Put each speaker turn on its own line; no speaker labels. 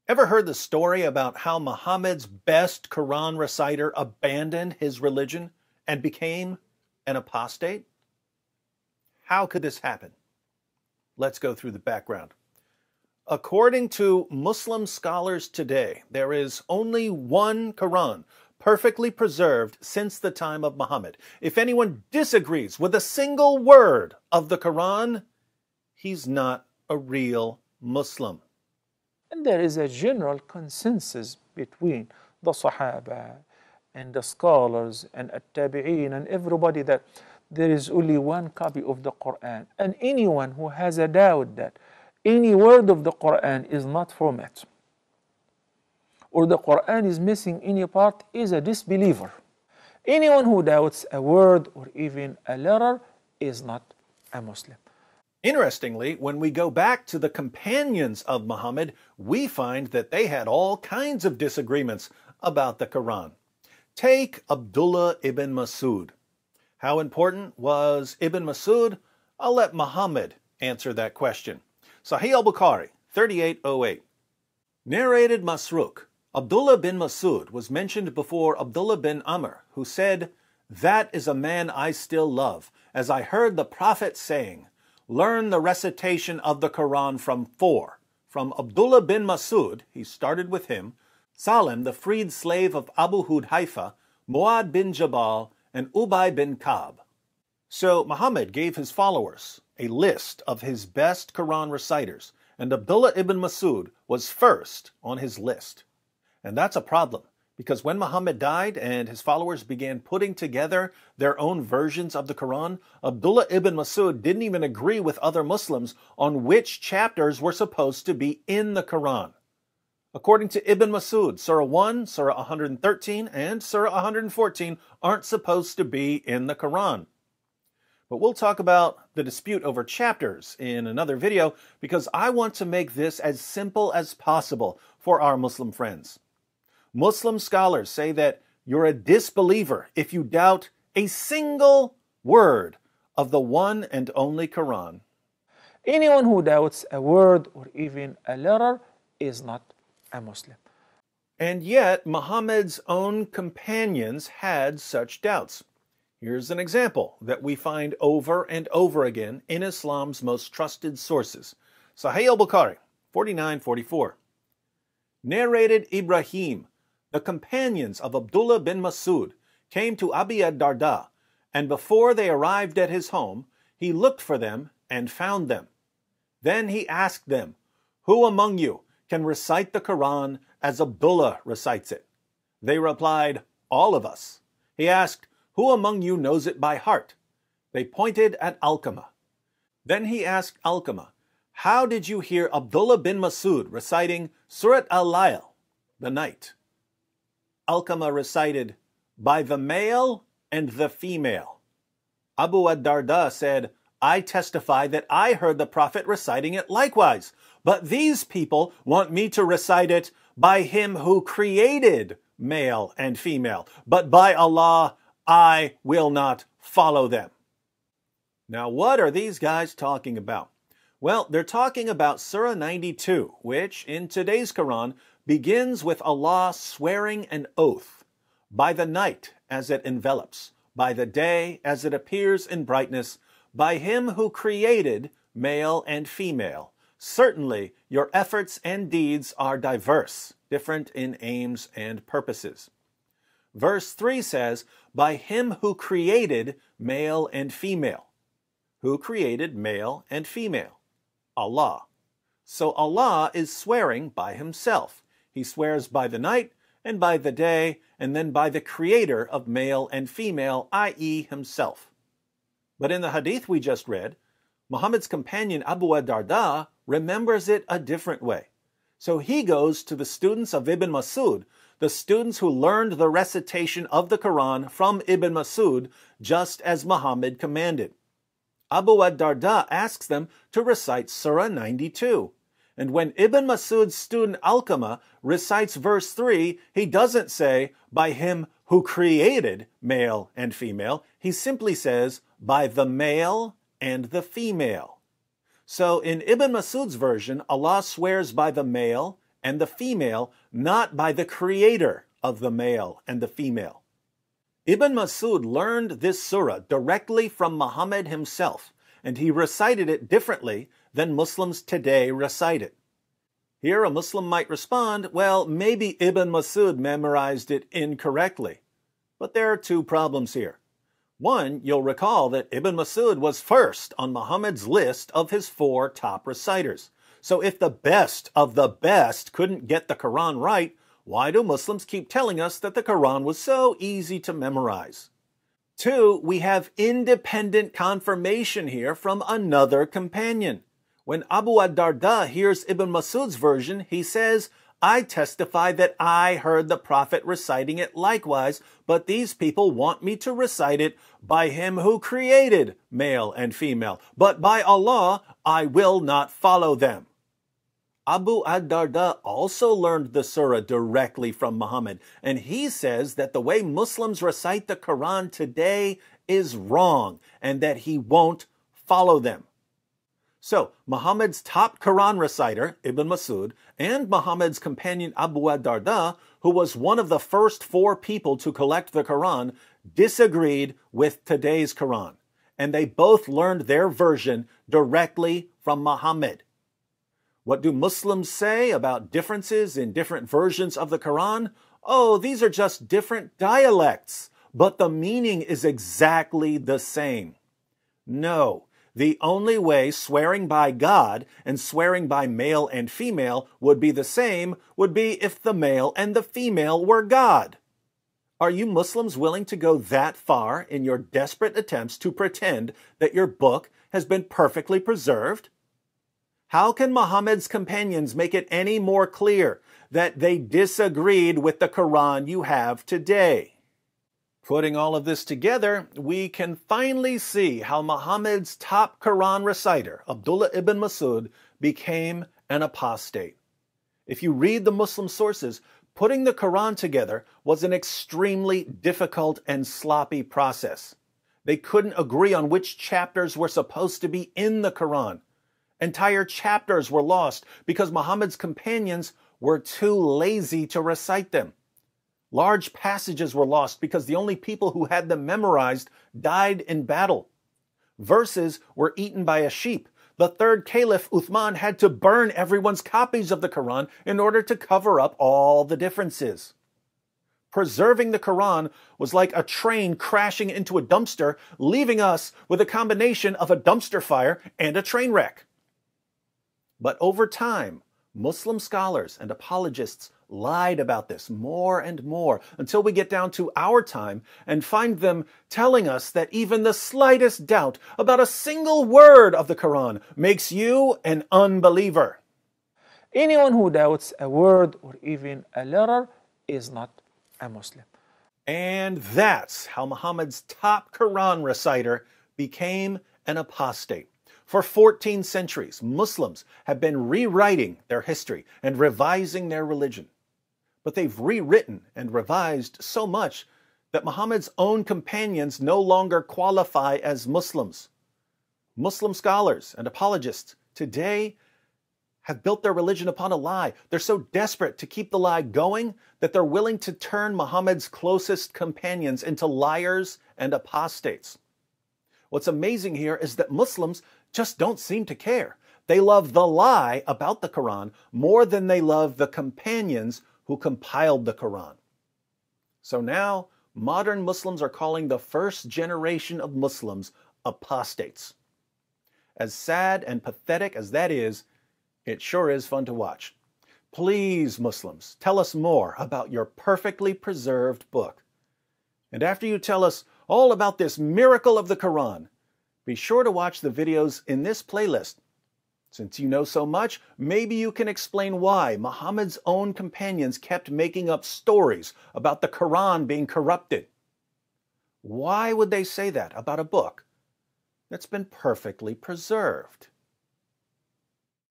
Ever heard the story about how Muhammad's best Quran reciter abandoned his religion and became an apostate? How could this happen? Let's go through the background. According to Muslim scholars today, there is only one Quran perfectly preserved since the time of Muhammad. If anyone disagrees with a single word of the Quran, he's not a real Muslim.
And there is a general consensus between the Sahaba and the scholars and at-tabi'een and everybody that there is only one copy of the Quran. And anyone who has a doubt that any word of the Quran is not from it, or the Quran is missing any part, is a disbeliever. Anyone who doubts a word or even a letter is not a Muslim.
Interestingly, when we go back to the companions of Muhammad, we find that they had all kinds of disagreements about the Quran. Take Abdullah ibn Masud. How important was Ibn Masud? I'll let Muhammad answer that question. Sahih al-Bukhari, 3808. Narrated Masruq, Abdullah bin Masud was mentioned before Abdullah bin Amr, who said, "That is a man I still love, as I heard the Prophet saying, 'Learn the recitation of the Quran from 4. From Abdullah bin Masud, he started with him, Salim, the freed slave of Abu Hudhaifa, Muad bin Jabal, and Ubay bin Ka'b." So Muhammad gave his followers a list of his best Quran reciters, and Abdullah ibn Masud was first on his list. And that's a problem, because when Muhammad died and his followers began putting together their own versions of the Quran, Abdullah ibn Masud didn't even agree with other Muslims on which chapters were supposed to be in the Quran. According to Ibn Masud, Surah 1, Surah 113, and Surah 114 aren't supposed to be in the Quran. But we'll talk about the dispute over chapters in another video, because I want to make this as simple as possible for our Muslim friends. Muslim scholars say that you're a disbeliever if you doubt a single word of the one and only Quran.
Anyone who doubts a word or even a letter is not a Muslim.
And yet, Muhammad's own companions had such doubts. Here's an example that we find over and over again in Islam's most trusted sources. Sahih al-Bukhari, 4944. Narrated Ibrahim, the companions of Abdullah bin Masud came to Abi Darda, and before they arrived at his home, he looked for them and found them. Then he asked them, "Who among you can recite the Quran as Abdullah recites it?" They replied, "All of us." He asked, "Who among you knows it by heart?" They pointed at Alqamah. Then he asked Alqamah, "How did you hear Abdullah bin Masud reciting Surat al-Layl, the night?" Alqamah recited, "By the male and the female." Abu Darda said, "I testify that I heard the Prophet reciting it likewise, but these people want me to recite it by him who created male and female, but by Allah, I will not follow them." Now, what are these guys talking about? Well, they're talking about Surah 92, which in today's Quran begins with Allah swearing an oath, by the night as it envelops, by the day as it appears in brightness, by him who created male and female. Certainly, your efforts and deeds are diverse, different in aims and purposes. Verse 3 says, by him who created male and female. Who created male and female? Allah. So Allah is swearing by himself. He swears by the night and by the day, and then by the creator of male and female, i.e. himself. But in the hadith we just read, Muhammad's companion Abu Darda remembers it a different way. So he goes to the students of Ibn Masud, the students who learned the recitation of the Quran from Ibn Masud, just as Muhammad commanded. Abu Darda asks them to recite Surah 92. And when Ibn Masud's student Alqamah recites verse 3, he doesn't say, by him who created male and female. He simply says, by the male and the female. So in Ibn Masud's version, Allah swears by the male and the female, not by the creator of the male and the female. Ibn Masud learned this surah directly from Muhammad himself, and he recited it differently than Muslims today recite it. Here a Muslim might respond, well, maybe Ibn Masud memorized it incorrectly. But there are two problems here. One, you'll recall that Ibn Masud was first on Muhammad's list of his 4 top reciters. So if the best of the best couldn't get the Quran right, why do Muslims keep telling us that the Quran was so easy to memorize? 2, we have independent confirmation here from another companion. When Abu Darda hears Ibn Masud's version, he says, I testify that I heard the Prophet reciting it likewise, but these people want me to recite it by him who created male and female. But by Allah, I will not follow them. Abu Darda also learned the surah directly from Muhammad, and he says that the way Muslims recite the Quran today is wrong, and that he won't follow them. So, Muhammad's top Quran reciter, Ibn Masud, and Muhammad's companion Abu Darda, who was one of the first 4 people to collect the Quran, disagreed with today's Quran, and they both learned their version directly from Muhammad. What do Muslims say about differences in different versions of the Quran? Oh, these are just different dialects, but the meaning is exactly the same. No. The only way swearing by God and swearing by male and female would be the same would be if the male and the female were God. Are you Muslims willing to go that far in your desperate attempts to pretend that your book has been perfectly preserved? How can Muhammad's companions make it any more clear that they disagreed with the Quran you have today? Putting all of this together, we can finally see how Muhammad's top Quran reciter, Abdullah ibn Masud, became an apostate. If you read the Muslim sources, putting the Quran together was an extremely difficult and sloppy process. They couldn't agree on which chapters were supposed to be in the Quran. Entire chapters were lost because Muhammad's companions were too lazy to recite them. Large passages were lost because the only people who had them memorized died in battle. Verses were eaten by a sheep. The third caliph, Uthman, had to burn everyone's copies of the Quran in order to cover up all the differences. Preserving the Quran was like a train crashing into a dumpster, leaving us with a combination of a dumpster fire and a train wreck. But over time, Muslim scholars and apologists lied about this more and more until we get down to our time and find them telling us that even the slightest doubt about a single word of the Quran makes you an unbeliever.
Anyone who doubts a word or even a letter is not a Muslim.
And that's how Muhammad's top Quran reciter became an apostate. For 14 centuries, Muslims have been rewriting their history and revising their religion. But they've rewritten and revised so much that Muhammad's own companions no longer qualify as Muslims. Muslim scholars and apologists today have built their religion upon a lie. They're so desperate to keep the lie going that they're willing to turn Muhammad's closest companions into liars and apostates. What's amazing here is that Muslims just don't seem to care. They love the lie about the Quran more than they love the companions who compiled the Quran. So now, modern Muslims are calling the first generation of Muslims apostates. As sad and pathetic as that is, it sure is fun to watch. Please, Muslims, tell us more about your perfectly preserved book. And after you tell us all about this miracle of the Quran, be sure to watch the videos in this playlist. Since you know so much, maybe you can explain why Muhammad's own companions kept making up stories about the Quran being corrupted. Why would they say that about a book that's been perfectly preserved?